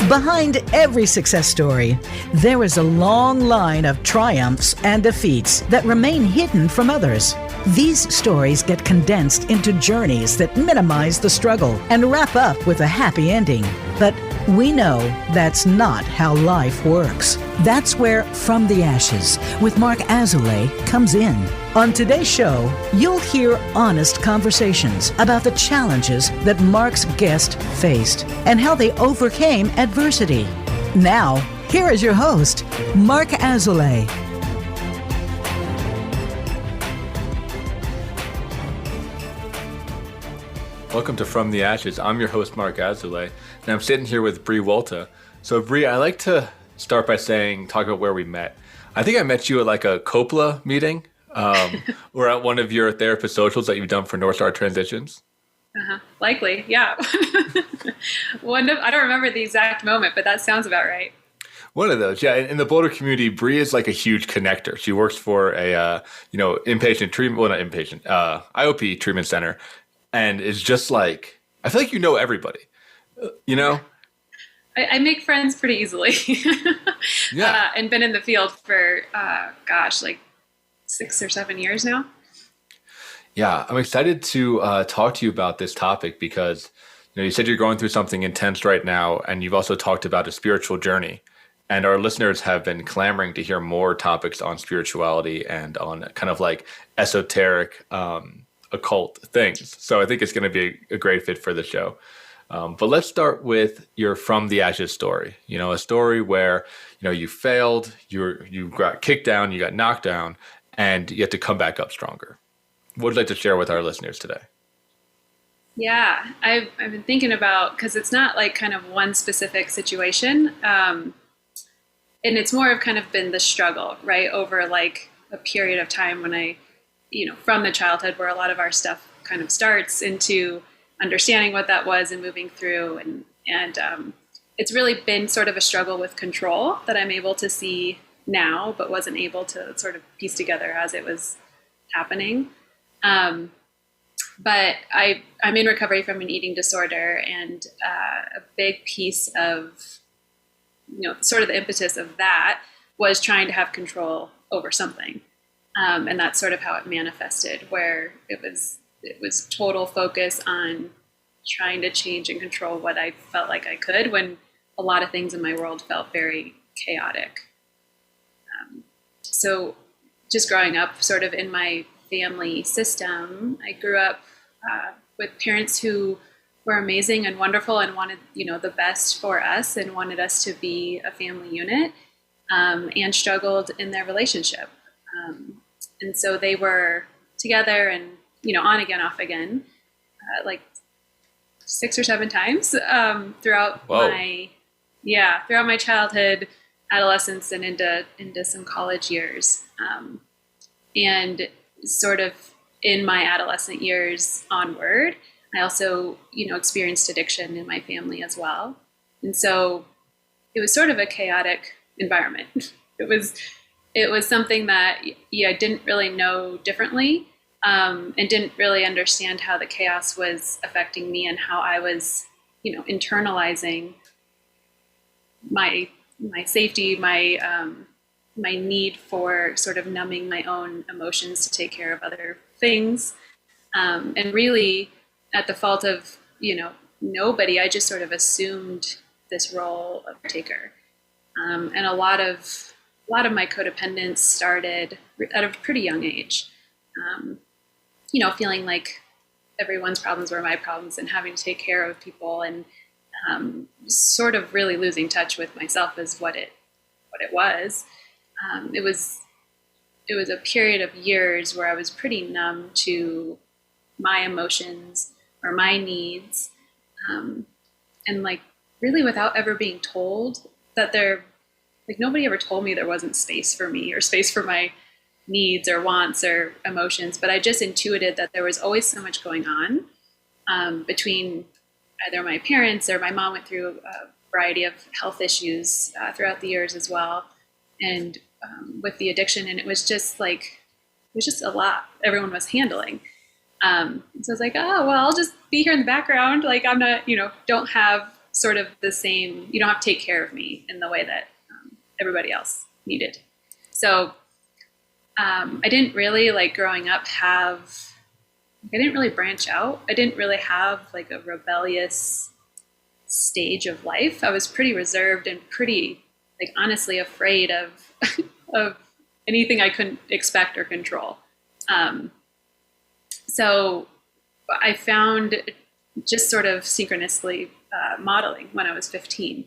Behind every success story, there is a long line of triumphs and defeats that remain hidden from others. These stories get condensed into journeys that minimize the struggle and wrap up with a happy ending. But we know that's not how life works. That's where From the Ashes with Mark Azoulay comes in. On today's show, you'll hear honest conversations about the challenges that Mark's guest faced and how they overcame adversity. Now, here is your host, Mark Azoulay. Welcome to From the Ashes. I'm your host, Mark Azoulay, and I'm sitting here with Bre Wolta. So, Bre, I like to start by talk about where we met. I think I met you at like a Coppola meeting, or at one of your therapist socials that you've done for North Star Transitions. Likely, yeah. I don't remember the exact moment, but that sounds about right. One of those, yeah. In the Boulder community, Bre is like a huge connector. She works for a inpatient treatment, well, not inpatient, IOP treatment center. And it's just like, I feel like you know everybody, you know? I make friends pretty easily. Yeah. And been in the field for, like 6 or 7 years now. Yeah, I'm excited to talk to you about this topic because, you said you're going through something intense right now, and you've also talked about a spiritual journey. And our listeners have been clamoring to hear more topics on spirituality and on kind of like esoteric, occult things. So I think it's going to be a great fit for the show. But let's start with your From the Ashes story. A story where, you failed, you got kicked down, you got knocked down, and you had to come back up stronger. What would you like to share with our listeners today? Yeah, I've been thinking about, because it's not like kind of one specific situation. And it's more of kind of been the struggle, right? Over like a period of time when I, from the childhood where a lot of our stuff kind of starts, into understanding what that was and moving through. And it's really been sort of a struggle with control that I'm able to see now, but wasn't able to sort of piece together as it was happening. But I'm in recovery from an eating disorder, and a big piece of, sort of the impetus of that was trying to have control over something. And that's sort of how it manifested, where it was total focus on trying to change and control what I felt like I could, when a lot of things in my world felt very chaotic. So just growing up sort of in my family system, I grew up with parents who were amazing and wonderful and wanted, the best for us and wanted us to be a family unit, and struggled in their relationship. And so they were together and, on again, off again, like 6 or 7 times throughout throughout my childhood, adolescence, and into some college years. And sort of in my adolescent years onward, I also, experienced addiction in my family as well. And so it was sort of a chaotic environment. It was something that I didn't really know differently, and didn't really understand how the chaos was affecting me and how I was, internalizing my safety, my need for sort of numbing my own emotions to take care of other things. And really at the fault of, nobody, I just sort of assumed this role of caretaker. And a lot of my codependence started at a pretty young age, feeling like everyone's problems were my problems and having to take care of people, and sort of really losing touch with myself is what it was. It was a period of years where I was pretty numb to my emotions or my needs, and like really without ever being told that nobody ever told me there wasn't space for me or space for my needs or wants or emotions, but I just intuited that there was always so much going on between either my parents or my mom went through a variety of health issues throughout the years as well. And with the addiction, and it was just a lot everyone was handling. So I was like, oh, well, I'll just be here in the background. Like I'm not, don't have sort of the same, you don't have to take care of me in the way that everybody else needed. So I didn't really, like, growing up I didn't really branch out. I didn't really have like a rebellious stage of life. I was pretty reserved and pretty, like, honestly afraid of of anything I couldn't expect or control. So I found just sort of synchronously modeling when I was 15.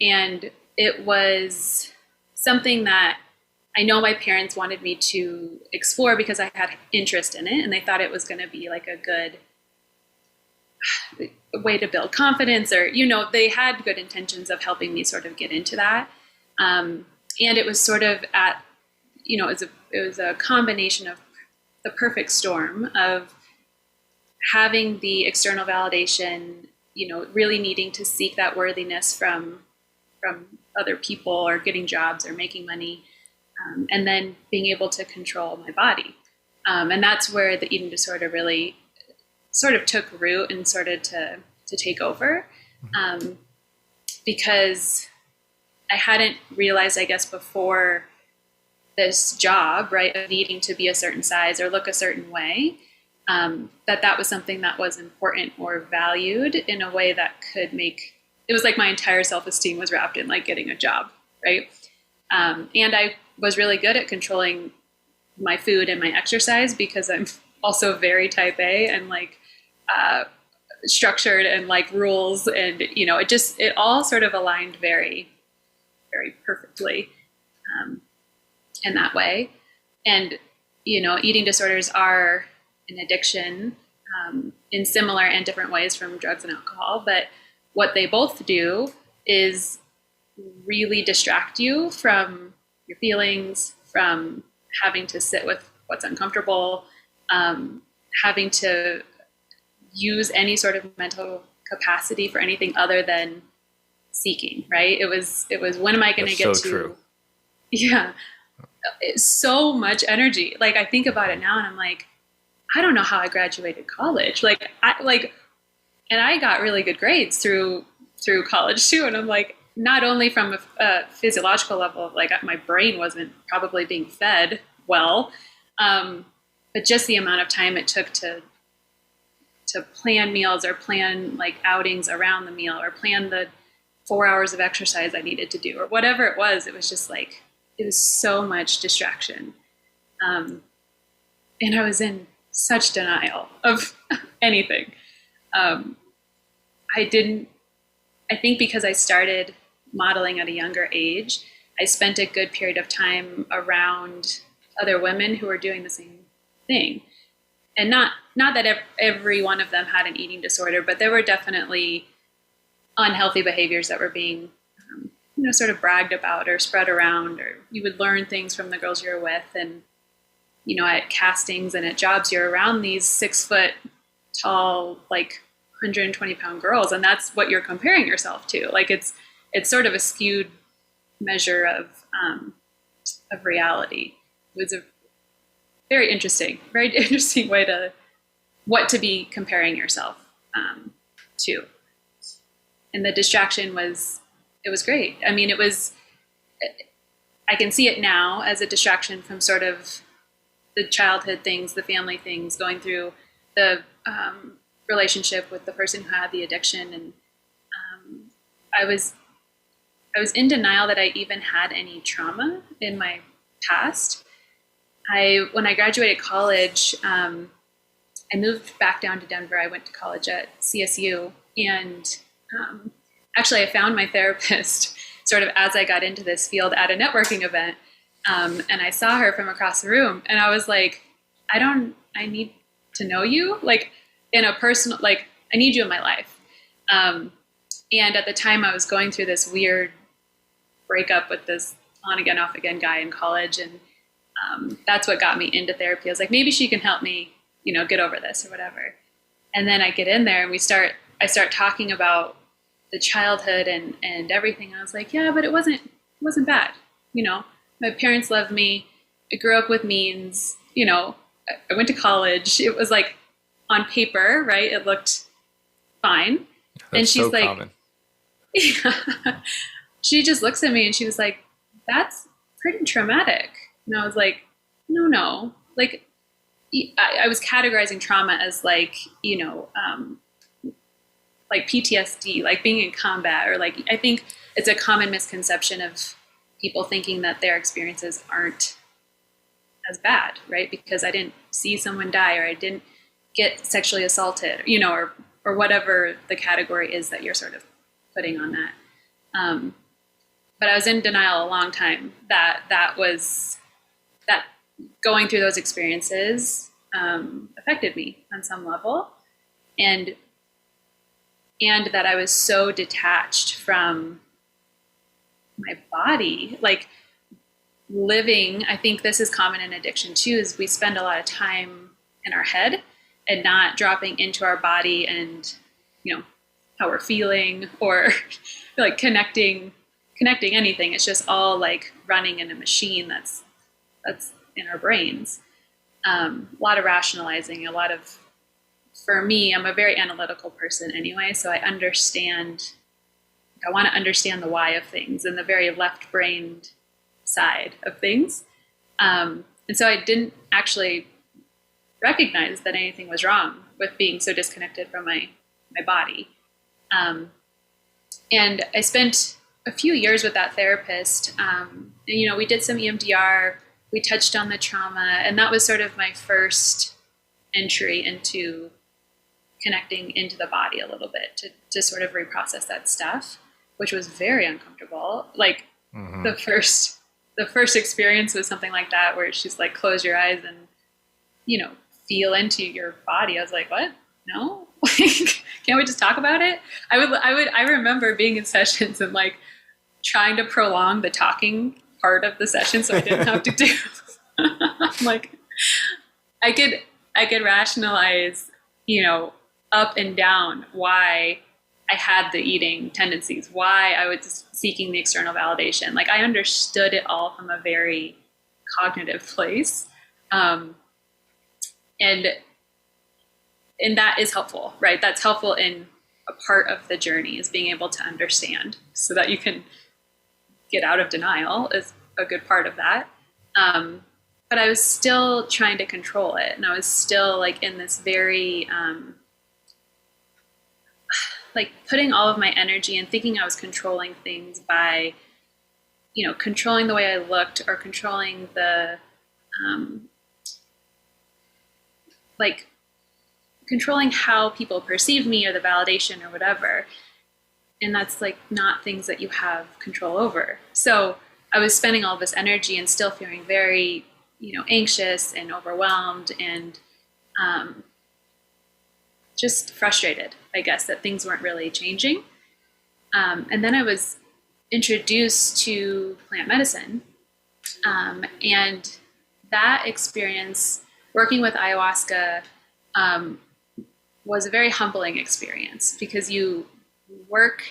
And it was something that I know my parents wanted me to explore because I had interest in it, and they thought it was going to be like a good way to build confidence, or, they had good intentions of helping me sort of get into that. And it was sort of it was a combination of the perfect storm of having the external validation, really needing to seek that worthiness from other people or getting jobs or making money, and then being able to control my body. And that's where the eating disorder really sort of took root and started to take over, because I hadn't realized, I guess, before this job, right, of needing to be a certain size or look a certain way, that was something that was important or valued in a way that could it was like my entire self-esteem was wrapped in, like, getting a job, right? And I was really good at controlling my food and my exercise because I'm also very type A and, like, structured and, like, rules, and it all sort of aligned very, very perfectly in that way. And eating disorders are an addiction in similar and different ways from drugs and alcohol, but what they both do is really distract you from your feelings, from having to sit with what's uncomfortable, having to use any sort of mental capacity for anything other than seeking, right? It was when am I going to get so to true. Yeah, it's so much energy. Like, I think about it now and I'm like, I don't know how I graduated college. And I got really good grades through college too. And I'm like, not only from a physiological level of, like, my brain wasn't probably being fed well, but just the amount of time it took to plan meals or plan, like, outings around the meal or plan the 4 hours of exercise I needed to do or whatever it was just like, it was so much distraction. And I was in such denial of anything. I think because I started modeling at a younger age, I spent a good period of time around other women who were doing the same thing. And not that every one of them had an eating disorder, but there were definitely unhealthy behaviors that were being, sort of bragged about or spread around, or you would learn things from the girls you were with. And, at castings and at jobs, you're around these 6 foot tall, like 120 pound girls. And that's what you're comparing yourself to. Like, it's sort of a skewed measure of reality. It was a very interesting way to be comparing yourself to. And the distraction was great. I mean, I can see it now as a distraction from sort of the childhood things, the family things, going through the relationship with the person who had the addiction. And I was in denial that I even had any trauma in my past. When I graduated college, I moved back down to Denver. I went to college at CSU, and actually I found my therapist sort of as I got into this field at a networking event. And I saw her from across the room, and I was like, I need to know you, like, in a personal, like, I need you in my life. And at the time I was going through this weird breakup with this on again, off again guy in college. And that's what got me into therapy. I was like, maybe she can help me, get over this or whatever. And then I get in there and I start talking about the childhood and everything. I was like, yeah, but it wasn't bad. My parents loved me. I grew up with means, I went to college. It was like, on paper, right, it looked fine. That's and she's so like, common. Yeah. She just looks at me and she was like, that's pretty traumatic. And I was like, no. Like, I was categorizing trauma as like, like PTSD, like being in combat, or like, I think it's a common misconception of people thinking that their experiences aren't as bad, right? Because I didn't see someone die, or I didn't get sexually assaulted, or whatever the category is that you're sort of putting on that. But I was in denial a long time that going through those experiences affected me on some level, and that I was so detached from my body, like living. I think this is common in addiction too, is we spend a lot of time in our head and not dropping into our body and, how we're feeling, or like connecting anything. It's just all like running in a machine that's in our brains. A lot of rationalizing, for me, I'm a very analytical person anyway, so I want to understand the why of things, and the very left-brained side of things. And so I didn't actually recognize that anything was wrong with being so disconnected from my body. And I spent a few years with that therapist. And, we did some EMDR, we touched on the trauma, and that was sort of my first entry into connecting into the body a little bit, to sort of reprocess that stuff, which was very uncomfortable. Like the first experience was something like that, where she's like, close your eyes and, feel into your body. I was like, what? No, like, can't we just talk about it? I remember being in sessions and like trying to prolong the talking part of the session so I didn't have to do. Like, I could rationalize, up and down why I had the eating tendencies, why I was seeking the external validation. Like, I understood it all from a very cognitive place. And that is helpful, right? That's helpful in a part of the journey, is being able to understand so that you can get out of denial, is a good part of that. But I was still trying to control it. And I was still like in this very, like putting all of my energy and thinking I was controlling things by, controlling the way I looked, or controlling the, controlling how people perceive me, or the validation or whatever. And that's like not things that you have control over. So I was spending all this energy and still feeling very, anxious and overwhelmed, and just frustrated, I guess, that things weren't really changing. And then I was introduced to plant medicine. And that experience, working with ayahuasca, was a very humbling experience, because you work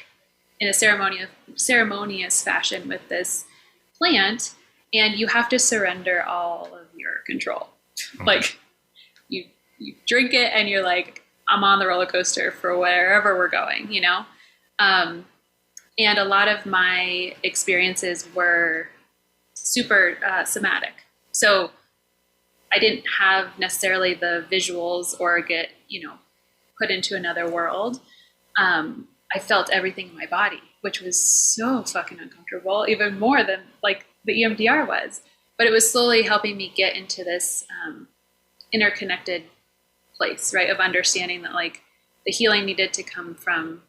in a ceremonious fashion with this plant, and you have to surrender all of your control. Like, you drink it and you're like, I'm on the roller coaster for wherever we're going, and a lot of my experiences were super somatic. So I didn't have necessarily the visuals or get, put into another world. I felt everything in my body, which was so fucking uncomfortable, even more than like the EMDR was. But it was slowly helping me get into this interconnected place, right, of understanding that like the healing needed to come from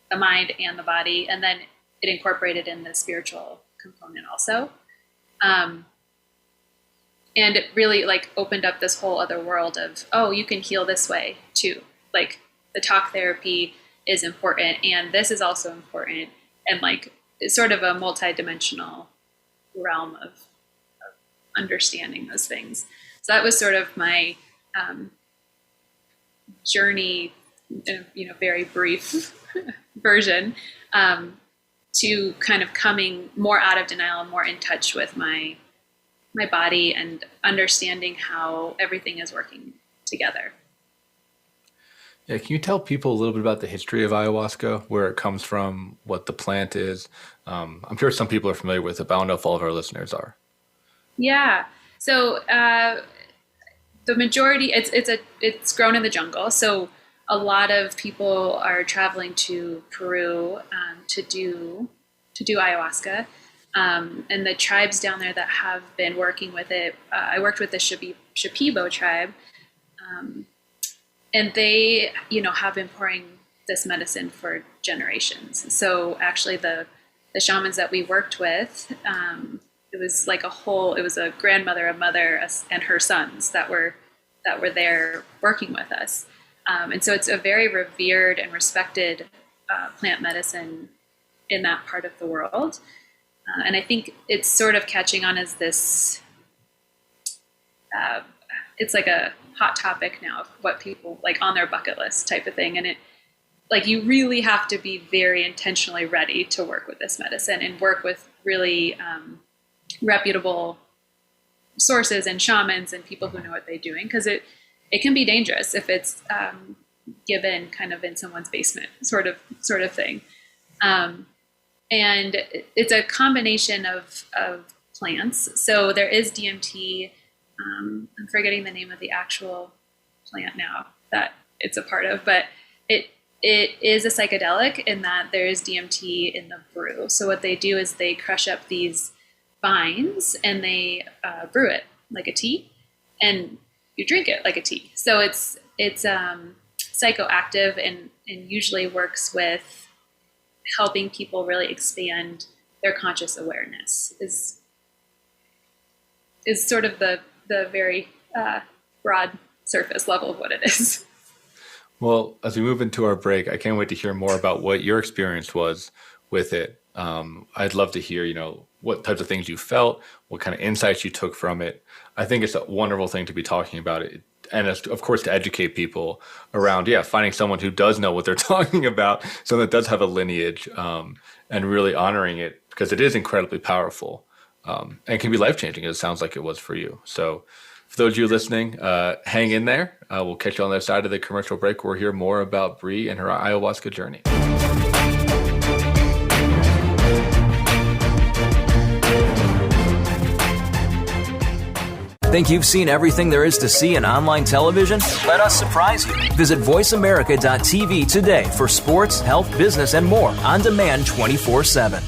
the mind and the body, and then it incorporated in the spiritual component also. And it really like opened up this whole other world of, oh, you can heal this way too. Like, the talk therapy is important, and this is also important, and like it's sort of a multi-dimensional realm of understanding those things. So that was sort of my journey, in a very brief version, to kind of coming more out of denial and more in touch with my body, and understanding how everything is working together. Yeah, can you tell people a little bit about the history of ayahuasca, where it comes from, what the plant is? I'm sure some people are familiar with it, but I don't know if all of our listeners are. Yeah. So the majority, it's grown in the jungle. So a lot of people are traveling to Peru to do ayahuasca. And the tribes down there that have been working with it, I worked with the Shipibo tribe, and they, have been pouring this medicine for generations. So actually the shamans that we worked with, it was like it was a grandmother, a mother, and her sons that were there working with us. And so it's a very revered and respected plant medicine in that part of the world. And I think it's sort of catching on as this, it's like a hot topic now of what people like on their bucket list type of thing. And it, like, you really have to be very intentionally ready to work with this medicine and work with really reputable sources and shamans and people who know what they're doing, because it can be dangerous if it's given kind of in someone's basement sort of thing. And it's a combination of plants. So there is DMT. I'm forgetting the name of the actual plant now that it's a part of, but it is a psychedelic in that there is DMT in the brew. So what they do is they crush up these vines and they brew it like a tea, and you drink it like a tea. So it's psychoactive and usually works with helping people really expand their conscious awareness. Is sort of the very broad surface level of what it is. Well, as we move into our break, I can't wait to hear more about what your experience was with it. I'd love to hear, what types of things you felt, what kind of insights you took from it. I think it's a wonderful thing to be talking about it. And of course, to educate people around, finding someone who does know what they're talking about, someone that does have a lineage, and really honoring it, because it is incredibly powerful, and can be life-changing, as it sounds like it was for you. So for those of you listening, hang in there. We'll catch you on the other side of the commercial break. We'll hear more about Bre and her ayahuasca journey. Think you've seen everything there is to see in online television? Let us surprise you. Visit voiceamerica.tv today for sports, health, business, and more on demand 24/7.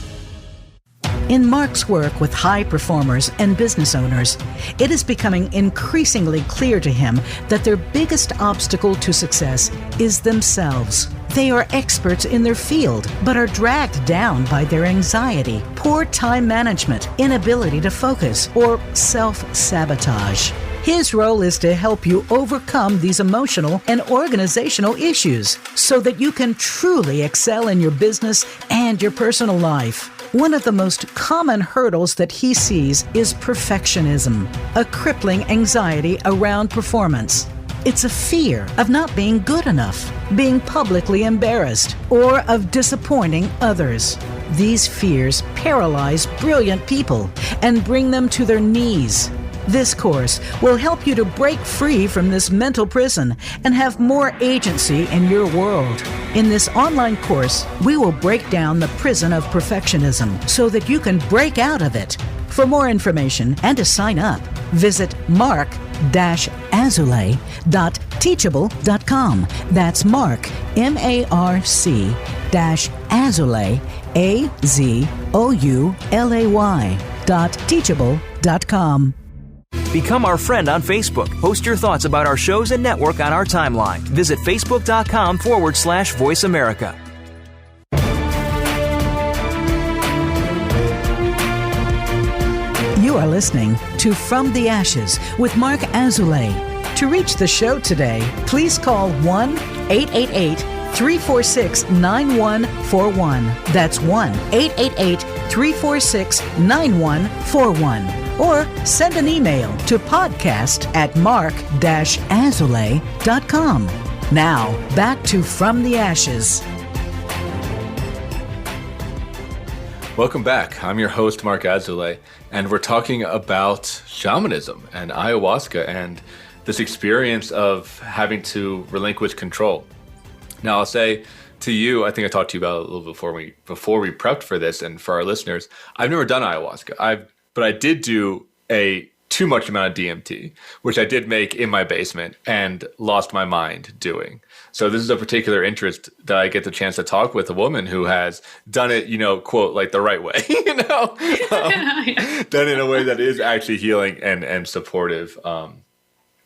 In Mark's work with high performers and business owners, it is becoming increasingly clear to him that their biggest obstacle to success is themselves. They are experts in their field, but are dragged down by their anxiety, poor time management, inability to focus, or self-sabotage. His role is to help you overcome these emotional and organizational issues so that you can truly excel in your business and your personal life. One of the most common hurdles that he sees is perfectionism, a crippling anxiety around performance. It's a fear of not being good enough, being publicly embarrassed, or of disappointing others. These fears paralyze brilliant people and bring them to their knees. This course will help you to break free from this mental prison and have more agency in your world. In this online course, we will break down the prison of perfectionism so that you can break out of it. For more information and to sign up, visit mark-azulay.teachable.com. That's Mark, MARC-azulay, AZOULAY.teachable.com. Become our friend on Facebook. Post your thoughts about our shows and network on our timeline. Visit facebook.com/Voice America. You are listening to From the Ashes with Mark Azulay. To reach the show today, please call 1-888-346-9141. That's 1-888-346-9141. Or send an email to podcast@mark-azulay.com. Now, back to From the Ashes. Welcome back. I'm your host, Mark Azulay, and we're talking about shamanism and ayahuasca and this experience of having to relinquish control. Now, I'll say to you, I think I talked to you about it a little before we prepped for this, and for our listeners, I've never done ayahuasca. But I did do a too much amount of DMT, which I did make in my basement and lost my mind doing. So this is a particular interest that I get the chance to talk with a woman who has done it, quote, like the right way, done it in a way that is actually healing and supportive.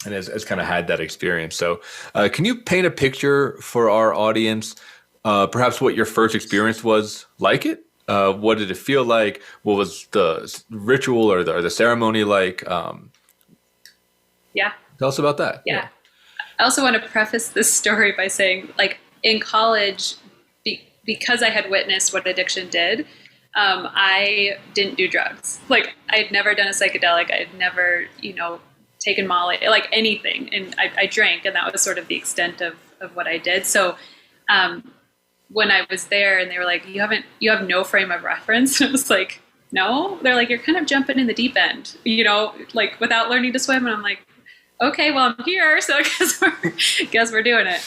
And has kind of had that experience. So can you paint a picture for our audience, perhaps what your first experience was like it? What did it feel like? What was the ritual or the ceremony like? Yeah. Tell us about that. Yeah. I also want to preface this story by saying, like, in college, because I had witnessed what addiction did, I didn't do drugs. Like, I had never done a psychedelic. I had never, taken Molly, like anything. And I drank, and that was sort of the extent of what I did. So when I was there and they were like, you have no frame of reference. I was like, no. They're like, you're kind of jumping in the deep end, like without learning to swim. And I'm like, okay, well, I'm here. So I guess we're doing it.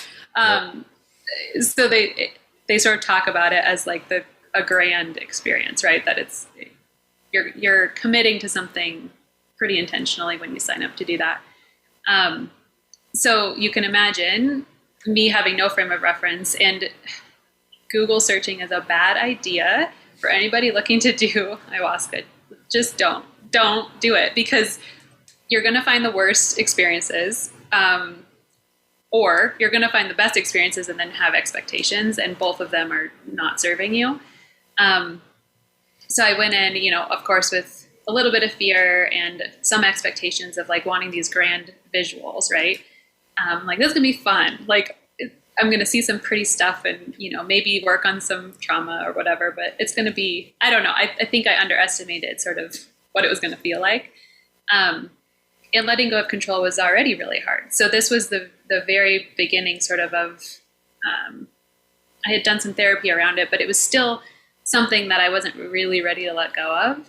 So they sort of talk about it as like a grand experience, right? That you're committing to something pretty intentionally when you sign up to do that. So you can imagine me having no frame of reference, and Google searching is a bad idea for anybody looking to do ayahuasca. Just don't do it, because you're going to find the worst experiences, or you're going to find the best experiences and then have expectations, and both of them are not serving you. So I went in, of course, with a little bit of fear and some expectations of like wanting these grand visuals, right? Like, this is gonna be fun. Like, I'm gonna see some pretty stuff and, maybe work on some trauma or whatever, but it's gonna be, I don't know. I think I underestimated sort of what it was gonna feel like. And letting go of control was already really hard. So this was the very beginning sort of I had done some therapy around it, but it was still something that I wasn't really ready to let go of.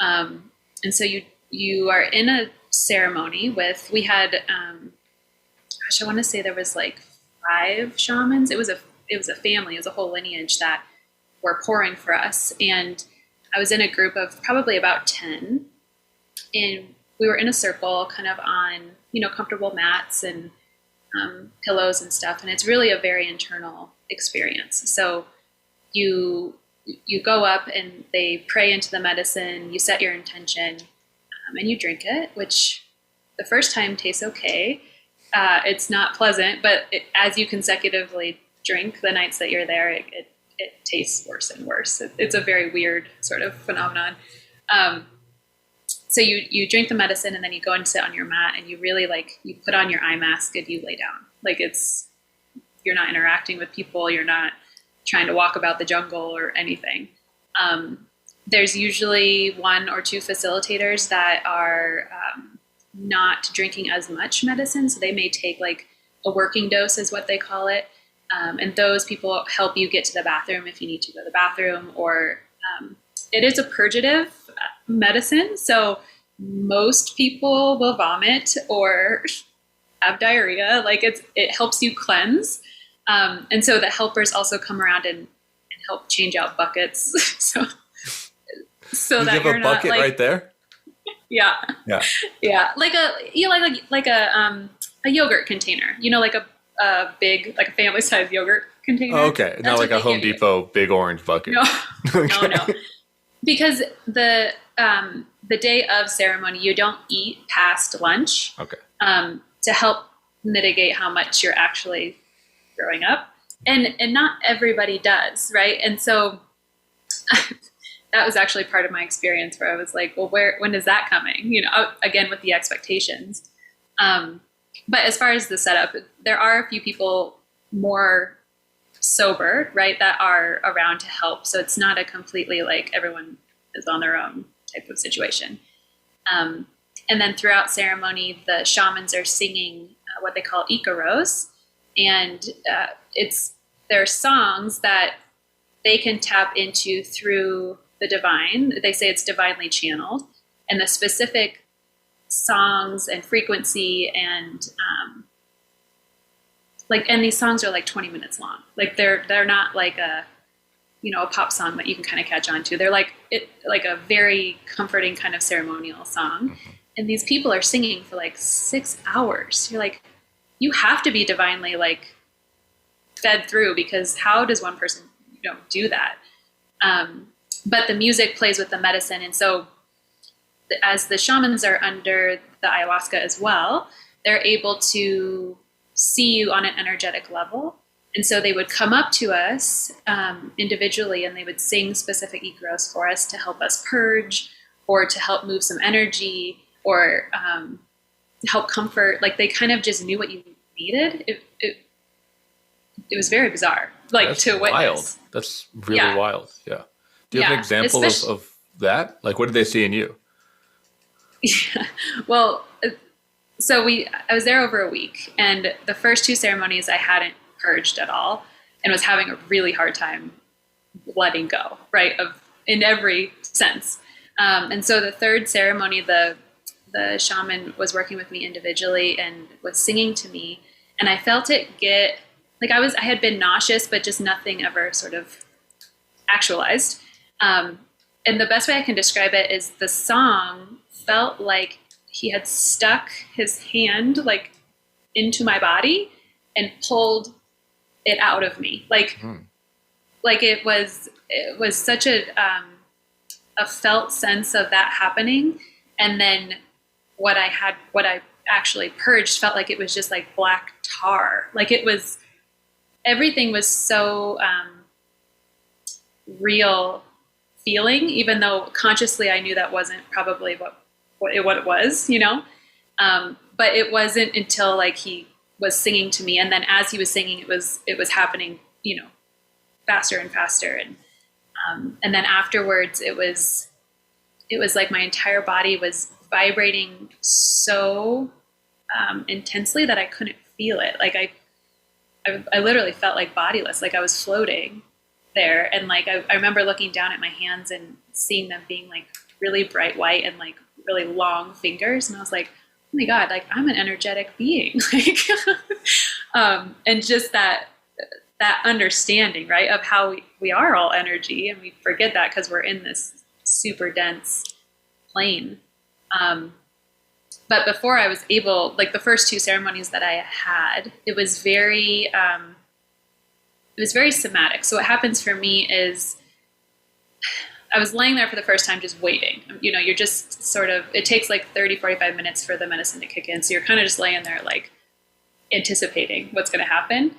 And so you are in a ceremony we had, I want to say there was like 5 shamans. It was a family, it was a whole lineage that were pouring for us. And I was in a group of probably about 10, and we were in a circle kind of on, comfortable mats and, pillows and stuff. And it's really a very internal experience. So you go up and they pray into the medicine, you set your intention, and you drink it, which the first time tastes okay. It's not pleasant, but as you consecutively drink the nights that you're there, it tastes worse and worse. It's a very weird sort of phenomenon. So you drink the medicine, and then you go and sit on your mat, and you really you put on your eye mask and you lay down. Like, you're not interacting with people. You're not trying to walk about the jungle or anything. There's usually 1 or 2 facilitators that are not drinking as much medicine. So they may take like a working dose is what they call it. And those people help you get to the bathroom if you need to go to the bathroom, or it is a purgative medicine. So most people will vomit or have diarrhea. Like, it helps you cleanse. And so the helpers also come around and help change out buckets. so that you're not bucket right there. Yeah. Yeah. Yeah. Like a yogurt container, like a big, like a family size yogurt container. Oh, okay. Not like a Home Depot big orange bucket. No, Okay. no. Because the day of ceremony, you don't eat past lunch. Okay. To help mitigate how much you're actually growing up, and not everybody does, right? And so that was actually part of my experience where I was like, well, when is that coming? Again, with the expectations. But as far as the setup, there are a few people more sober, right, that are around to help. So it's not a completely like everyone is on their own type of situation. And then throughout ceremony, the shamans are singing what they call ikaros. And they're songs that they can tap into through the divine. They say it's divinely channeled. And the specific songs and frequency and like, and these songs are like 20 minutes long. Like they're not like a, you know, a pop song that you can kind of catch on to. They're like a very comforting kind of ceremonial song. And these people are singing for like 6 hours. You're like, you have to be divinely like fed through, because how does one person, you know, do that? But the music plays with the medicine. And so as the shamans are under the ayahuasca as well, they're able to see you on an energetic level. And so they would come up to us individually, and they would sing specific egros for us to help us purge, or to help move some energy, or help comfort. Like they kind of just knew what you needed. It was very bizarre, like That's to witness. Wild. That's really wild. Yeah. Do you have an example of that? Like, what did they see in you? Yeah. Well, so I was there over a week, and the first 2 ceremonies I hadn't purged at all, and was having a really hard time letting go, right? In every sense. And so the 3rd ceremony, the shaman was working with me individually and was singing to me, and I felt it get, like I had been nauseous, but just nothing ever sort of actualized. And the best way I can describe it is the song felt like he had stuck his hand like into my body and pulled it out of me. Like it was such a felt sense of that happening. And then what I actually purged felt like it was just like black tar. Like everything was so real feeling, even though consciously I knew that wasn't probably what it was, you know? But it wasn't until like he was singing to me, and then as he was singing, it was happening, you know, faster and faster. And then afterwards it was like my entire body was vibrating so intensely that I couldn't feel it. Like I literally felt like bodiless, like I was floating there. And like, I remember looking down at my hands and seeing them being like really bright white and like really long fingers. And I was like, oh my God, like I'm an energetic being. Like, and just that understanding, right, of how we are all energy, and we forget that because we're in this super dense plane. But before I was able, like the first 2 ceremonies that I had, it was very somatic. So what happens for me is I was laying there for the first time, just waiting. You know, you're just sort of, it takes like 30, 45 minutes for the medicine to kick in. So you're kind of just laying there, like anticipating what's going to happen.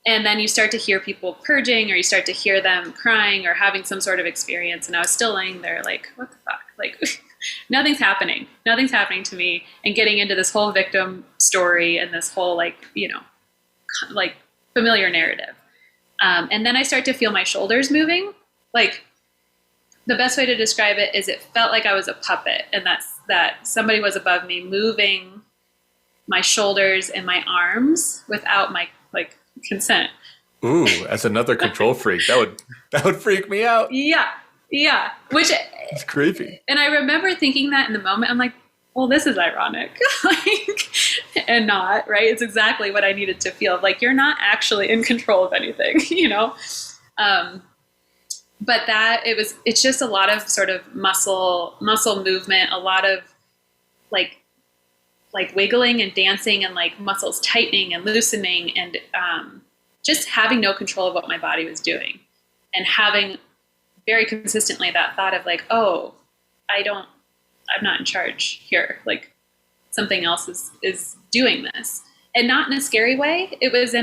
And then you start to hear people purging, or you start to hear them crying or having some sort of experience. And I was still laying there like, what the fuck? Like nothing's happening to me, and getting into this whole victim story and this whole like, you know, like familiar narrative. And then I start to feel my shoulders moving. Like the best way to describe it is it felt like I was a puppet, and that somebody was above me moving my shoulders and my arms without my like consent. Ooh, as another control freak, that would freak me out. Yeah. Which it's creepy. And I remember thinking that in the moment, I'm like, well, this is ironic. Like, and not, right? It's exactly what I needed to feel. Like, you're not actually in control of anything, you know? But it's just a lot of sort of muscle movement, a lot of like wiggling and dancing, and like muscles tightening and loosening, and just having no control of what my body was doing, and having very consistently that thought of like, oh, I'm not in charge here. Like something else is doing this, and not in a scary way. It was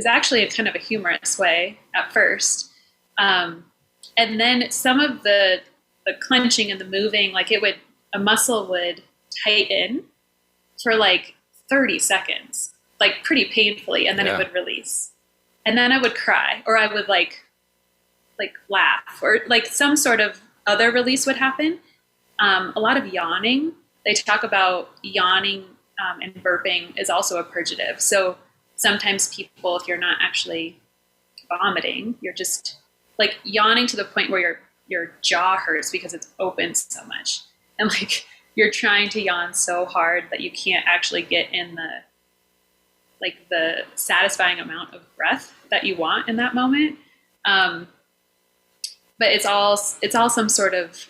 actually a kind of a humorous way at first. And then some of the clenching and the moving, like a muscle would tighten for like 30 seconds, like pretty painfully. And then it would release. And then I would cry, or I would like laugh, or like some sort of other release would happen. A lot of yawning. They talk about yawning and burping is also a purgative. So sometimes people, if you're not actually vomiting, you're just like yawning to the point where your jaw hurts because it's open so much. And like you're trying to yawn so hard that you can't actually get in like the satisfying amount of breath that you want in that moment. But it's all some sort of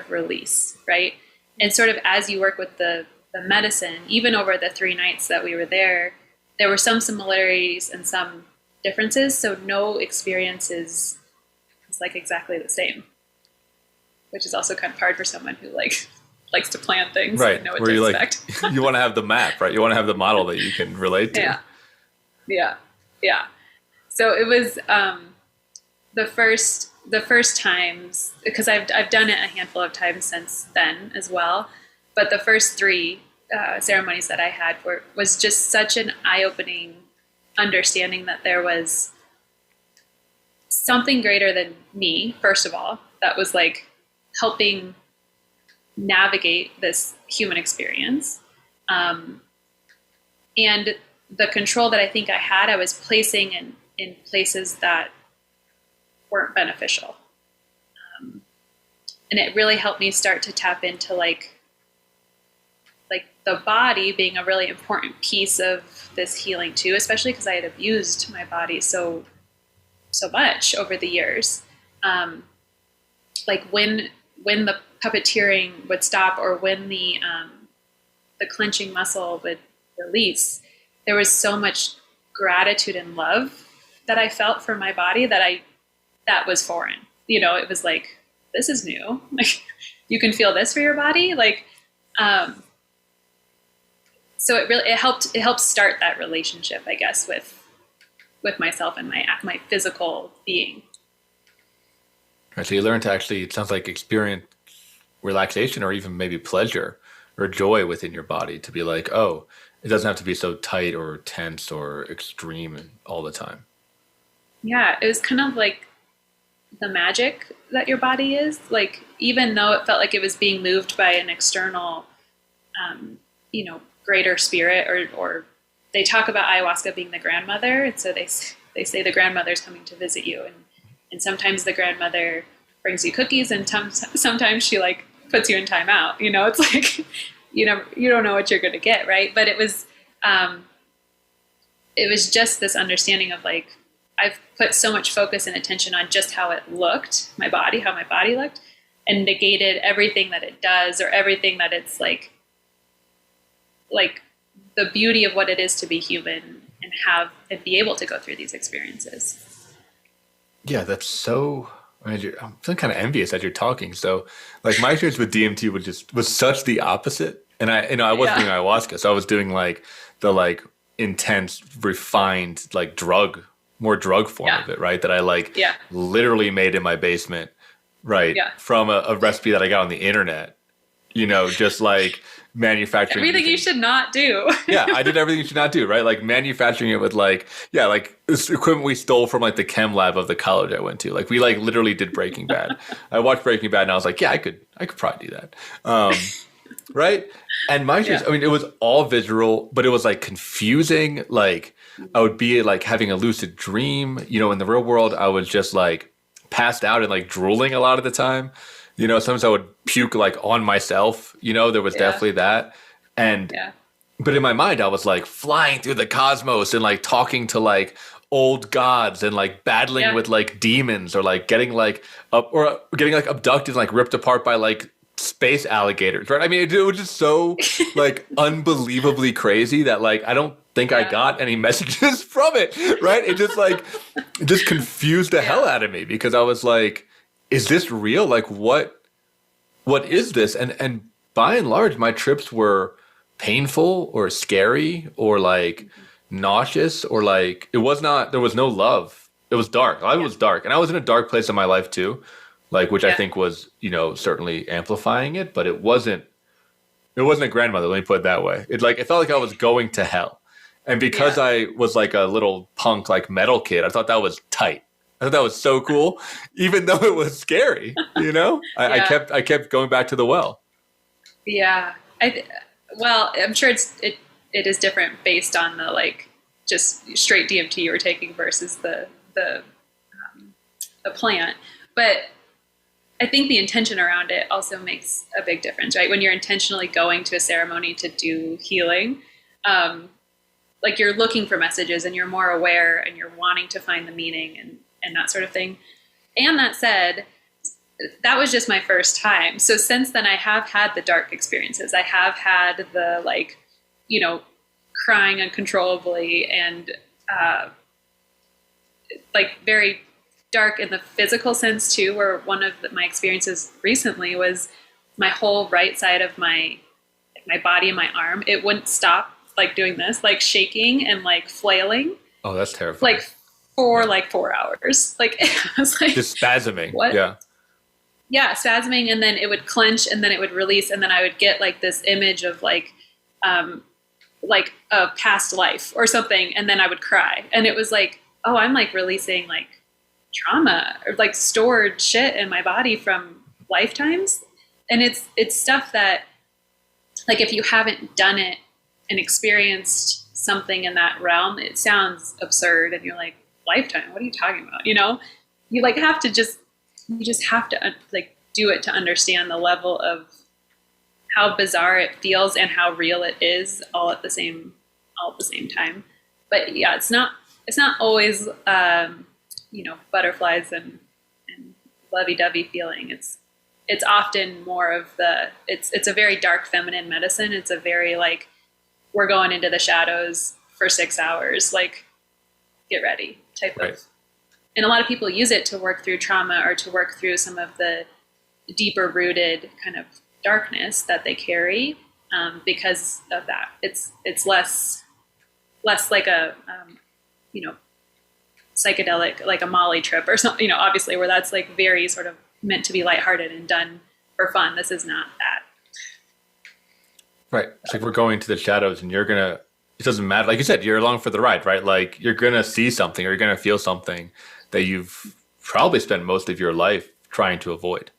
release, right? And sort of as you work with the medicine, even over the 3 nights that we were there were some similarities and some differences. So no experience is like exactly the same, which is also kind of hard for someone who like likes to plan things, right? And know what Where to you expect. like, you want to have the map, right? You want to have the model that you can relate to. Yeah. So it was the first times, because I've done it a handful of times since then as well, but the first 3 ceremonies that I had was just such an eye-opening understanding that there was something greater than me, first of all, that was like helping navigate this human experience. And the control that I think I had, I was placing in places that weren't beneficial. And it really helped me start to tap into like the body being a really important piece of this healing too, especially because I had abused my body so much over the years. Like when the puppeteering would stop, or when the clenching muscle would release, there was so much gratitude and love that I felt for my body that was foreign. It was like, this is new. Like, you can feel this for your body. Like, so it helped start that relationship, I guess, with myself and my physical being. Right, so you learn to actually, it sounds like, experience relaxation or even maybe pleasure or joy within your body, to be like, oh, it doesn't have to be so tight or tense or extreme all the time. Yeah, it was kind of like the magic that your body is. Like, even though it felt like it was being moved by an external, greater spirit, or they talk about ayahuasca being the grandmother. And so they say the grandmother's coming to visit you. And sometimes the grandmother brings you cookies, and sometimes she like puts you in timeout. It's like, you don't know what you're going to get. Right. But it was just this understanding of like, I've put so much focus and attention on just how it looked, how my body looked, and negated everything that it does, or everything that it's like the beauty of what it is to be human and be able to go through these experiences. Yeah, that's so, I'm feeling kind of envious as you're talking. So like my experience with DMT was such the opposite. And I wasn't doing ayahuasca. So I was doing like the like intense, refined, like more drug form of it, right? That I literally made in my basement, right? Yeah. From a recipe that I got on the internet, just like manufacturing everything you should not do. Yeah, I did everything you should not do, right? Like manufacturing it with like this equipment we stole from like the chem lab of the college I went to. Like we like literally did Breaking Bad. I watched Breaking Bad and I was like, yeah, I could probably do that. Right? And my experience, I mean, it was all visceral, but it was like confusing. Like I would be like having a lucid dream, in the real world, I was just like passed out and like drooling a lot of the time. Sometimes I would puke like on myself, there was definitely that. And, but in my mind, I was like flying through the cosmos and like talking to like old gods and like battling with like demons, or like getting like abducted and like ripped apart by like space alligators, right? I mean, it was just so like unbelievably crazy that like I don't think I got any messages from it, right? It just confused the hell out of me, because I was like, is this real? Like what is this? And by and large, my trips were painful or scary or like nauseous, or like there was no love. It was dark. Life was dark. And I was in a dark place in my life too, like, which I think was, certainly amplifying it, but it wasn't a grandmother. Let me put it that way. It felt like I was going to hell. And because I was like a little punk, like metal kid, I thought that was tight. I thought that was so cool, even though it was scary, I kept going back to the well. Yeah. Well, I'm sure it is different based on the like just straight DMT you were taking versus the plant. But I think the intention around it also makes a big difference, right? When you're intentionally going to a ceremony to do healing, like you're looking for messages and you're more aware and you're wanting to find the meaning and that sort of thing. And that said, that was just my first time. So since then I have had the dark experiences. I have had the like, crying uncontrollably and like very dark in the physical sense too, where one of my experiences recently was my whole right side of my body and my arm, it wouldn't stop like doing this, like shaking and like flailing. Oh, that's terrifying. Like for 4 hours. Like it was like just spasming. What? Yeah, spasming, and then it would clench and then it would release, and then I would get like this image of like a past life or something, and then I would cry. And it was like, oh, I'm like releasing like trauma or like stored shit in my body from lifetimes. And it's stuff that, like, if you haven't done it and experienced something in that realm, it sounds absurd. And you're like, lifetime, what are you talking about? You like have to you just have to like do it to understand the level of how bizarre it feels and how real it is all at the same time. But yeah, it's not always, butterflies and lovey-dovey feeling. It's often more of it's a very dark feminine medicine. It's a very like, we're going into the shadows for 6 hours, like get ready type right. of. And a lot of people use it to work through trauma or to work through some of the deeper rooted kind of darkness that they carry, because of that. It's less like a, psychedelic, like a Molly trip or something, obviously, where that's like very sort of meant to be lighthearted and done for fun. This is not that. Right. It's like we're going to the shadows and it doesn't matter. Like you said, you're along for the ride, right? Like you're going to see something or you're going to feel something that you've probably spent most of your life trying to avoid.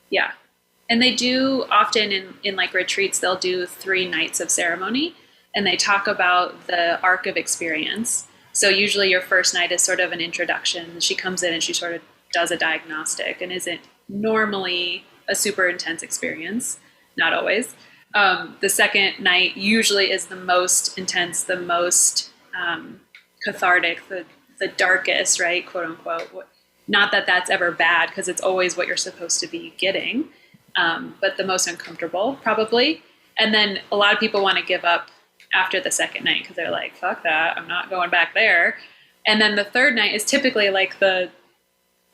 Yeah. And they do often in like retreats, they'll do 3 nights of ceremony and they talk about the arc of experience. So usually your first night is sort of an introduction. She comes in and she sort of does a diagnostic and isn't normally a super intense experience. Not always. The second night usually is the most intense, the most cathartic, the darkest, right? Quote unquote. Not that that's ever bad because it's always what you're supposed to be getting. But the most uncomfortable probably. And then a lot of people want to give up after the second night because they're like, fuck that, I'm not going back there. And then the third night is typically like the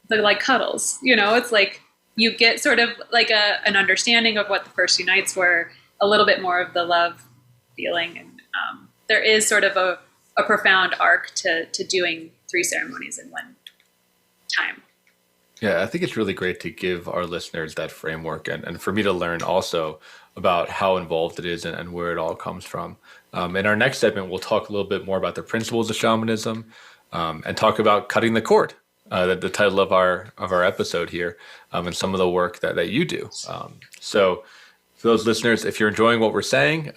like cuddles, it's like you get sort of like an understanding of what the first 2 nights were, a little bit more of the love feeling. And there is sort of a profound arc to doing 3 ceremonies in one time. Yeah, I think it's really great to give our listeners that framework and for me to learn also about how involved it is and where it all comes from. In our next segment, we'll talk a little bit more about the principles of shamanism and talk about cutting the cord, the title of our episode here, and some of the work that you do. So for those listeners, if you're enjoying what we're saying,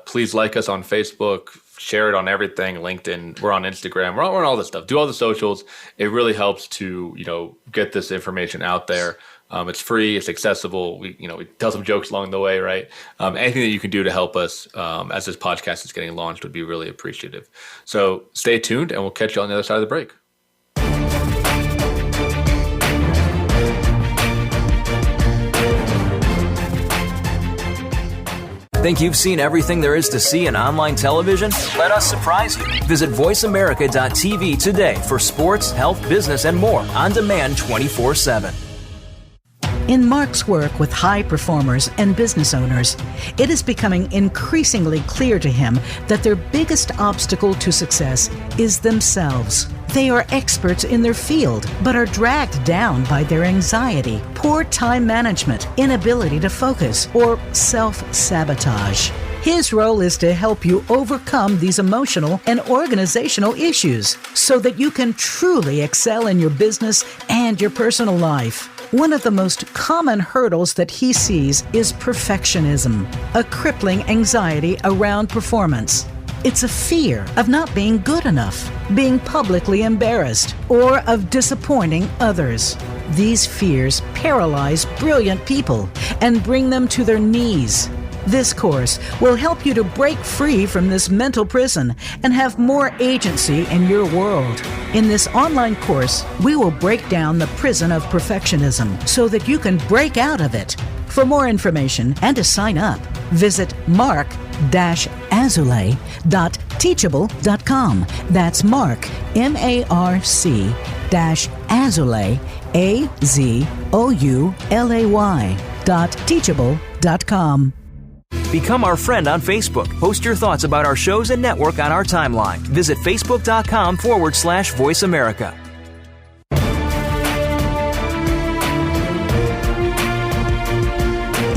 please like us on Facebook, share it on everything, LinkedIn, we're on Instagram, we're on all this stuff. Do all the socials. It really helps to, get this information out there. It's free, it's accessible. We tell some jokes along the way, right? Anything that you can do to help us as this podcast is getting launched would be really appreciative. So stay tuned and we'll catch you on the other side of the break. Think you've seen everything there is to see in online television? Let us surprise you. Visit voiceamerica.tv today for sports, health, business, and more on demand 24/7. In Mark's work with high performers and business owners, it is becoming increasingly clear to him that their biggest obstacle to success is themselves. They are experts in their field, but are dragged down by their anxiety, poor time management, inability to focus, or self-sabotage. His role is to help you overcome these emotional and organizational issues so that you can truly excel in your business and your personal life. One of the most common hurdles that he sees is perfectionism, a crippling anxiety around performance. It's a fear of not being good enough, being publicly embarrassed, or of disappointing others. These fears paralyze brilliant people and bring them to their knees. This course will help you to break free from this mental prison and have more agency in your world. In this online course, we will break down the prison of perfectionism so that you can break out of it. For more information and to sign up, visit mark-azulay.teachable.com. That's Mark, MARC-Azulay, AZOULAY.teachable.com. Become our friend on Facebook. Post your thoughts about our shows and network on our timeline. Visit facebook.com/Voice America.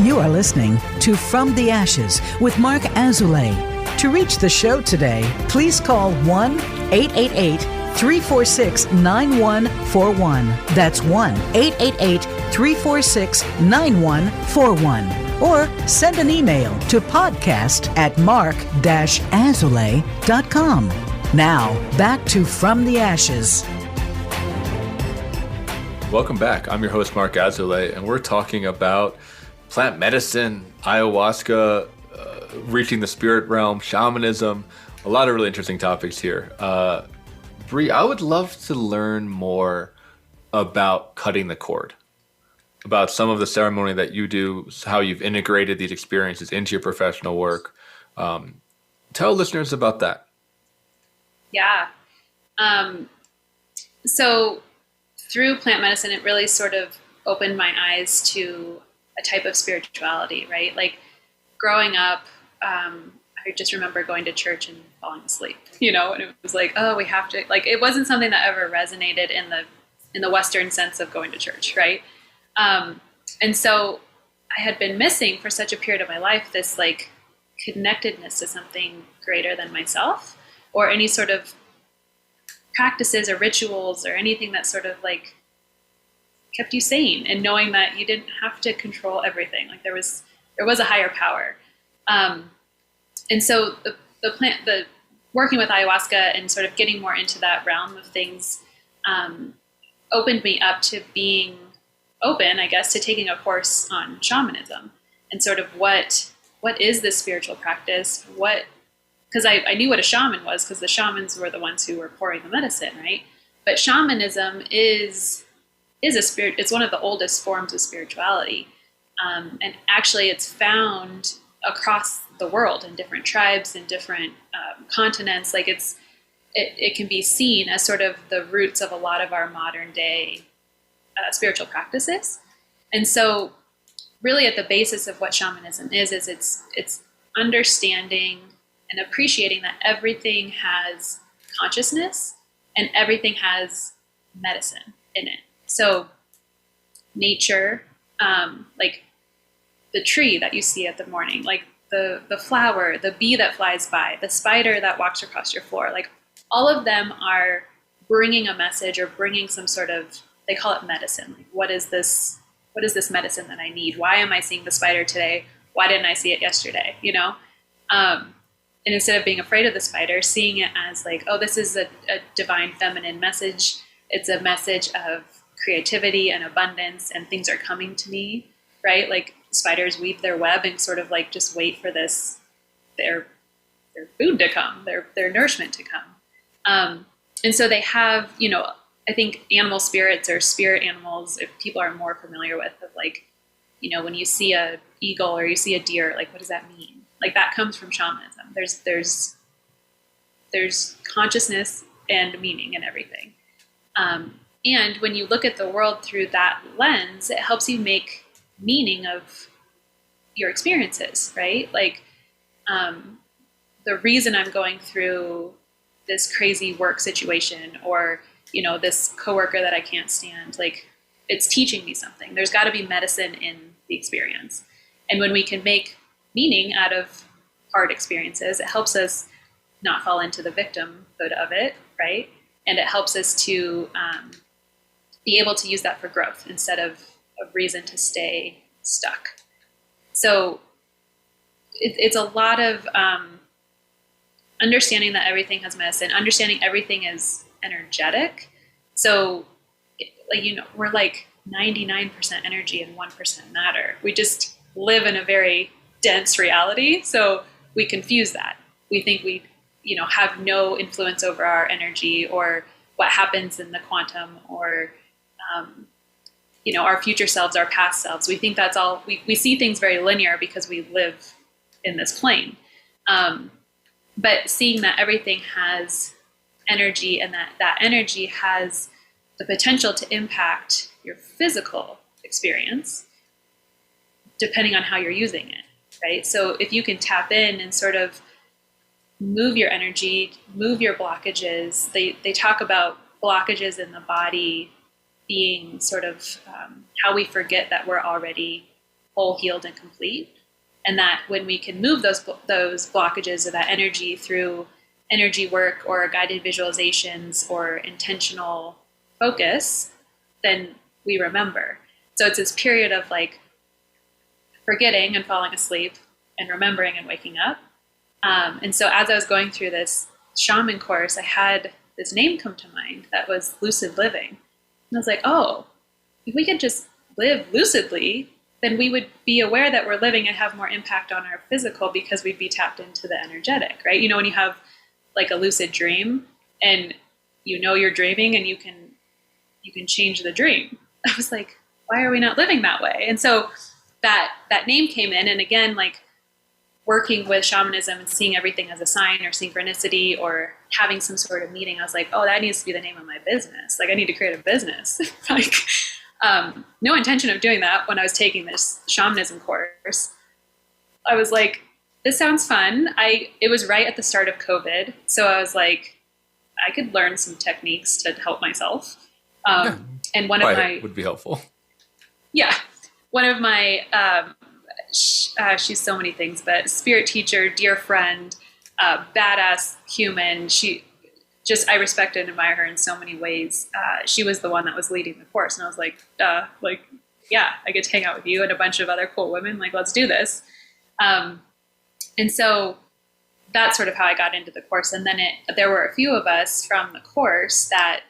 You are listening to From the Ashes with Mark Azulay. To reach the show today, please call 1-888-346-9141. That's 1-888-346-9141. Or send an email to podcast@mark-azulay.com. Now, back to From the Ashes. Welcome back. I'm your host, Mark Azulay, and we're talking about plant medicine, ayahuasca, reaching the spirit realm, shamanism, a lot of really interesting topics here. Bre, I would love to learn more about cutting the cord, about some of the ceremony that you do, how you've integrated these experiences into your professional work. Tell listeners about that. Yeah. So through plant medicine, it really sort of opened my eyes to a type of spirituality, right? Like growing up, I just remember going to church and falling asleep, and it was like, oh, we have to, like, it wasn't something that ever resonated in the Western sense of going to church, right? And so I had been missing for such a period of my life, this like connectedness to something greater than myself, or any sort of practices or rituals or anything that sort of like kept you sane, and knowing that you didn't have to control everything. Like there was a higher power. And so the working with ayahuasca and sort of getting more into that realm of things, opened me up to being open, I guess, to taking a course on shamanism and sort of what is this spiritual practice? Because I knew what a shaman was, because the shamans were the ones who were pouring the medicine, right? But shamanism is a spirit. It's one of the oldest forms of spirituality, and actually, it's found across the world in different tribes and different continents. Like it can be seen as sort of the roots of a lot of our modern day spiritual practices. And so, really, at the basis of what shamanism is it's understanding and appreciating that everything has consciousness and everything has medicine in it. So nature, like the tree that you see at the morning, like the flower, the bee that flies by, the spider that walks across your floor, like all of them are bringing a message or bringing some sort of, they call it medicine. Like, what is this medicine that I need? Why am I seeing the spider today? Why didn't I see it yesterday? And instead of being afraid of the spider, seeing it as like, oh, this is a divine feminine message. It's a message of creativity and abundance, and things are coming to me, right? Like spiders weave their web and sort of like just wait for their food to come, their nourishment to come. And so they have, I think animal spirits or spirit animals, if people are more familiar with, of like, when you see a eagle or you see a deer, like, what does that mean? Like that comes from shamanism. There's consciousness and meaning in everything. And when you look at the world through that lens, it helps you make meaning of your experiences, right? Like the reason I'm going through this crazy work situation, or, this coworker that I can't stand, like it's teaching me something. There's got to be medicine in the experience. And when we can make meaning out of hard experiences, it helps us not fall into the victimhood of it, right? And it helps us to be able to use that for growth instead of a reason to stay stuck. So it's a lot of understanding that everything has medicine, understanding everything is energetic. So, we're like 99% energy and 1% matter. We just live in a very dense reality. So we confuse that. We think we, have no influence over our energy or what happens in the quantum or, our future selves, our past selves. We think that's all, we see things very linear because we live in this plane. But seeing that everything has energy and that energy has the potential to impact your physical experience, depending on how you're using it, right? So if you can tap in and sort of move your energy, move your blockages, they talk about blockages in the body being sort of how we forget that we're already whole, healed, and complete. And that when we can move those blockages or that energy through energy work or guided visualizations or intentional focus, then we remember. So it's this period of like forgetting and falling asleep and remembering and waking up. And so as I was going through this shaman course, I had this name come to mind that was Lucid Living. And I was like, oh, if we could just live lucidly, then we would be aware that we're living and have more impact on our physical because we'd be tapped into the energetic, right? When you have like a lucid dream and you're dreaming and you can change the dream. I was like, why are we not living that way? And so that name came in, and again, like working with shamanism and seeing everything as a sign or synchronicity or having some sort of meeting, I was like, oh, that needs to be the name of my business. Like I need to create a business. Like no intention of doing that when I was taking this shamanism course. I was like, this sounds fun. It was right at the start of COVID. So I was like, I could learn some techniques to help myself. And one of my would be helpful. Yeah. One of my, she's so many things, but spirit teacher, dear friend, badass human. I respect and admire her in so many ways. She was the one that was leading the course. And I was like, yeah, I get to hang out with you and a bunch of other cool women. Like, let's do this. And so that's sort of how I got into the course. And then there were a few of us from the course that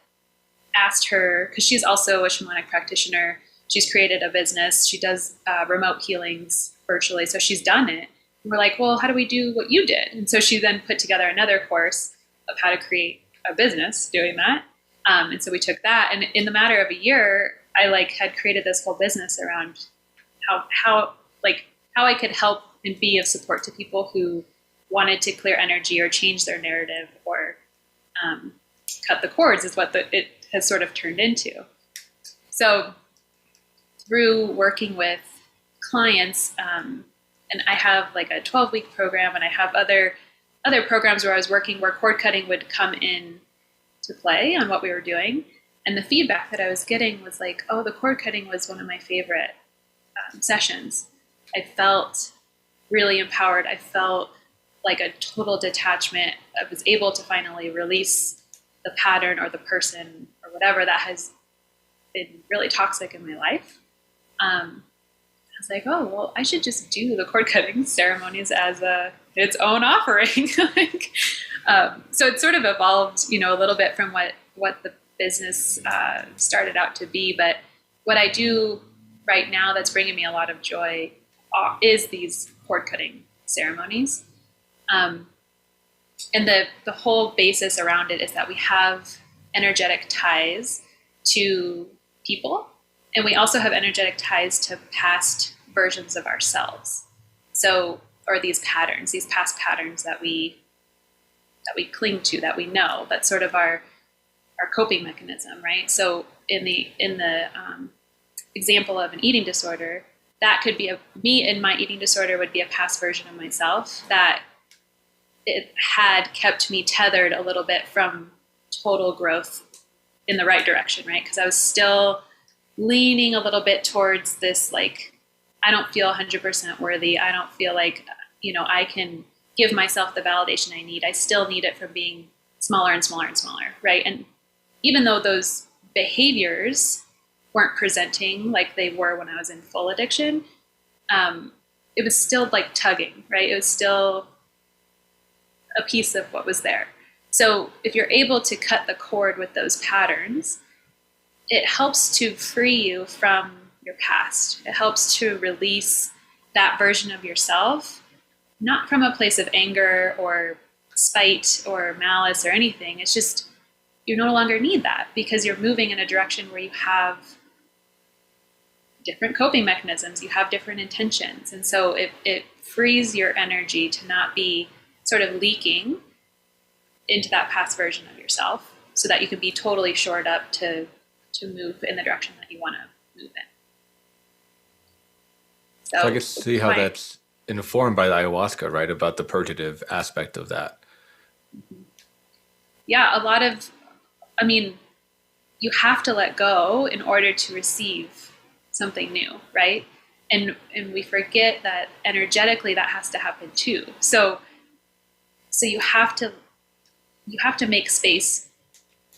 asked her, because she's also a shamanic practitioner. She's created a business. She does remote healings virtually. So she's done it. And we're like, well, how do we do what you did? And so she then put together another course of how to create a business doing that. And so we took that. And in the matter of a year, I had created this whole business around how I could help and be of support to people who wanted to clear energy or change their narrative or cut the cords is what it has sort of turned into. So through working with clients, and I have like a 12-week program, and I have other programs where I was working where cord cutting would come in to play on what we were doing. And the feedback that I was getting was like, oh, the cord cutting was one of my favorite sessions. I felt really empowered. I felt like a total detachment. I was able to finally release the pattern or the person or whatever that has been really toxic in my life. I was like, oh, well, I should just do the cord cutting ceremonies as its own offering. So it sort of evolved, a little bit from what the business started out to be. But what I do right now that's bringing me a lot of joy is these cord cutting ceremonies. And the whole basis around it is that we have energetic ties to people, and we also have energetic ties to past versions of ourselves. So, or these past patterns that we cling to, that we know, that's sort of our coping mechanism, right? So in the example of an eating disorder, that could be me in my eating disorder would be a past version of myself that it had kept me tethered a little bit from total growth in the right direction, right? Because I was still leaning a little bit towards this, like, I don't feel 100% worthy. I don't feel like, I can give myself the validation I need. I still need it from being smaller and smaller and smaller, right? And even though those behaviors weren't presenting like they were when I was in full addiction, it was still like tugging, right? It was still a piece of what was there. So if you're able to cut the cord with those patterns, it helps to free you from your past. It helps to release that version of yourself, not from a place of anger or spite or malice or anything. It's just, you no longer need that because you're moving in a direction where you have different coping mechanisms, you have different intentions. And so it frees your energy to not be sort of leaking into that past version of yourself so that you can be totally shored up to move in the direction that you want to move in. So I can see how that's informed by the ayahuasca, right? About the purgative aspect of that. Yeah, you have to let go in order to receive something new, right? And we forget that energetically that has to happen too. So you have to make space.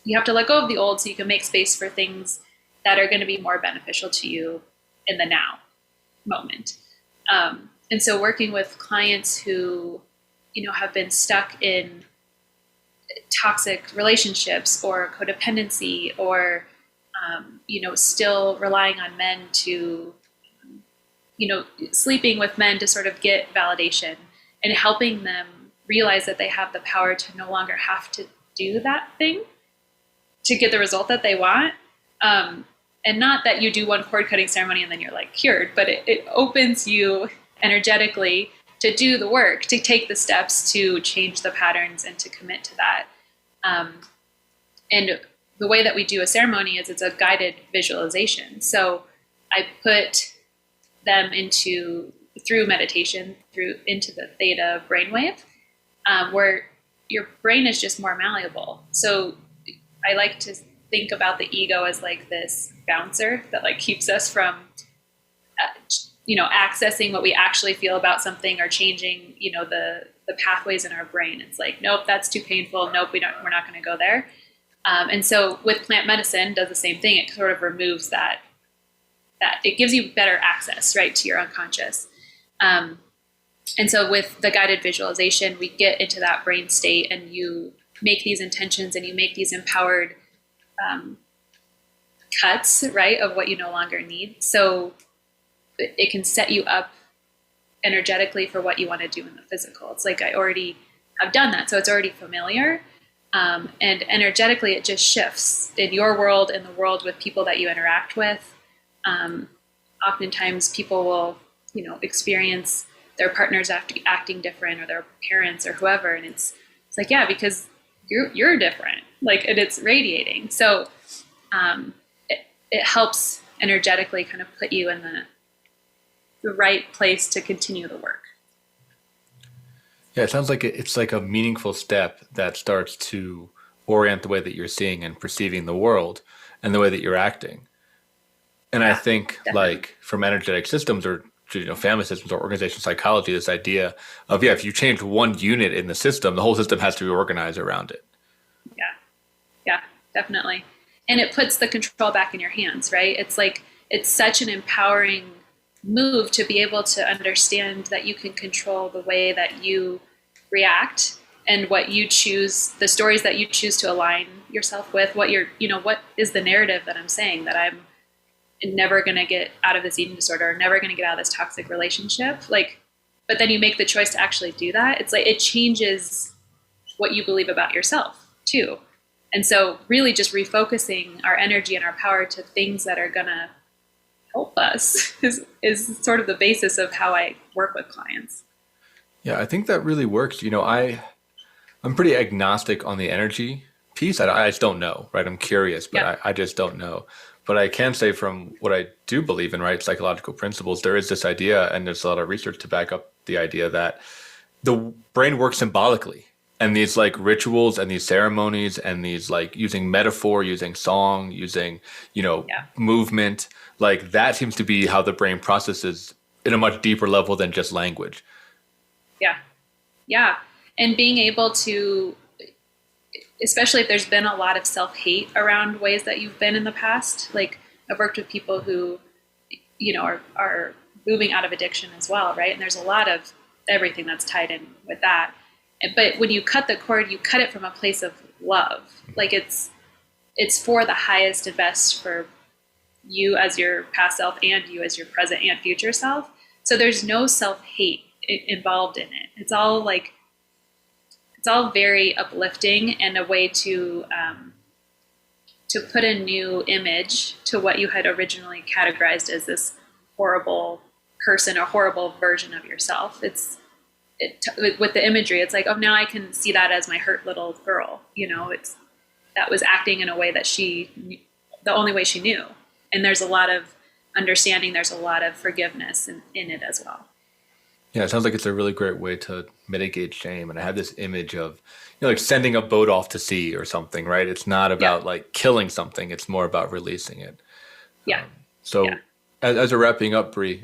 You have to let go of the old so you can make space for things that are going to be more beneficial to you in the now moment. And so working with clients who, have been stuck in toxic relationships or codependency or, still relying on men to, sleeping with men to sort of get validation and helping them realize that they have the power to no longer have to do that thing to get the result that they want. And not that you do one cord cutting ceremony and then you're like cured, but it opens you energetically to do the work, to take the steps to change the patterns and to commit to that. And the way that we do a ceremony is it's a guided visualization. So I put them through meditation, into the theta brainwave, where your brain is just more malleable. So I like to think about the ego as like this bouncer that like keeps us from, accessing what we actually feel about something or changing, the pathways in our brain. It's like, nope, that's too painful. Nope, we're not going to go there. And so with plant medicine does the same thing. It sort of removes that it gives you better access, right, to your unconscious. And so with the guided visualization, we get into that brain state and you make these intentions and you make these empowered cuts, right, of what you no longer need. So it can set you up energetically for what you want to do in the physical. It's like I already have done that, so it's already familiar. And energetically, it just shifts in your world, in the world with people that you interact with. Oftentimes, people will, experience their partners acting different, or their parents, or whoever, and it's like, yeah, because you're different, like, and it's radiating. So it helps energetically kind of put you in the right place to continue the work. Yeah, it sounds like it's like a meaningful step that starts to orient the way that you're seeing and perceiving the world and the way that you're acting. And yeah, I think definitely. Like from energetic systems or family systems or organizational psychology, this idea of, if you change one unit in the system, the whole system has to be organized around it. Yeah, definitely. And it puts the control back in your hands, right? It's like, it's such an empowering move to be able to understand that you can control the way that you react and what you choose, the stories that you choose to align yourself with, what is the narrative that I'm saying, that I'm never going to get out of this eating disorder, or never going to get out of this toxic relationship. Like, but then you make the choice to actually do that. It's like, it changes what you believe about yourself too. And so really just refocusing our energy and our power to things that are going to help us is sort of the basis of how I work with clients. Yeah, I think that really works. I'm pretty agnostic on the energy piece. I just don't know, right? I'm curious, but I just don't know. But I can say from what I do believe in, right, psychological principles, there is this idea, and there's a lot of research to back up the idea that the brain works symbolically. And these like rituals and these ceremonies and these like using metaphor, using song, using, movement, like that seems to be how the brain processes in a much deeper level than just language. Yeah. And being able to, especially if there's been a lot of self-hate around ways that you've been in the past, like I've worked with people who, are moving out of addiction as well, right? And there's a lot of everything that's tied in with that. But when you cut the cord, you cut it from a place of love. Like it's for the highest and best for you as your past self and you as your present and future self. So there's no self-hate involved in it. It's all very uplifting and a way to put a new image to what you had originally categorized as this horrible person or horrible version of yourself. With the imagery, it's like, oh, now I can see that as my hurt little girl. That was acting in a way that the only way she knew. And there's a lot of understanding. There's a lot of forgiveness in it as well. Yeah, it sounds like it's a really great way to mitigate shame. And I have this image of, like sending a boat off to sea or something, right? It's not about like killing something. It's more about releasing it. Yeah. As we're wrapping up, Bre,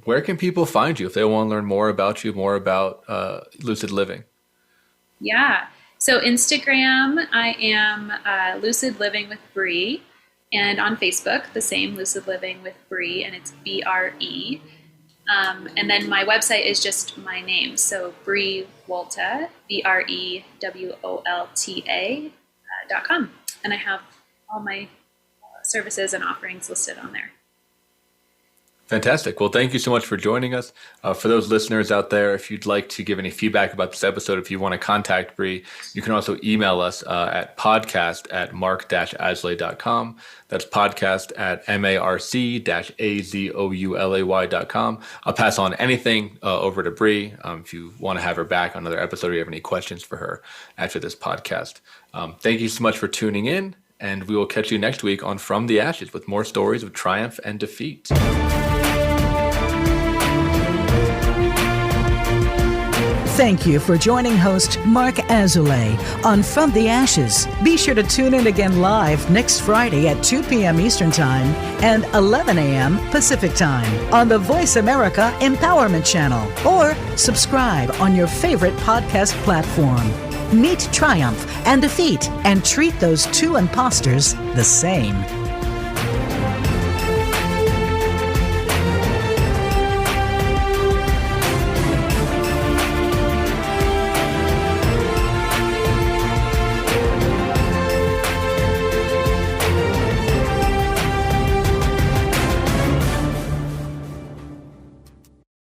where can people find you if they want to learn more about you, more about Lucid Living? Yeah. So Instagram, I am Lucid Living with Bre. And on Facebook, the same, Lucid Living with Bre, and it's BRE. And then my website is just my name. So Bre Wolta, BREWOLTA.com. And I have all my services and offerings listed on there. Fantastic. Well, thank you so much for joining us. For those listeners out there, if you'd like to give any feedback about this episode, if you want to contact Bre, you can also email us at podcast@mark-azoulay.com. That's podcast at marc-azoulay.com. I'll pass on anything over to Bre if you want to have her back on another episode or you have any questions for her after this podcast. Thank you so much for tuning in, and we will catch you next week on From the Ashes with more stories of triumph and defeat. Thank you for joining host Marc Azoulay on From the Ashes. Be sure to tune in again live next Friday at 2 p.m. Eastern Time and 11 a.m. Pacific Time on the Voice America Empowerment Channel, or subscribe on your favorite podcast platform. Meet triumph and defeat and treat those two imposters the same.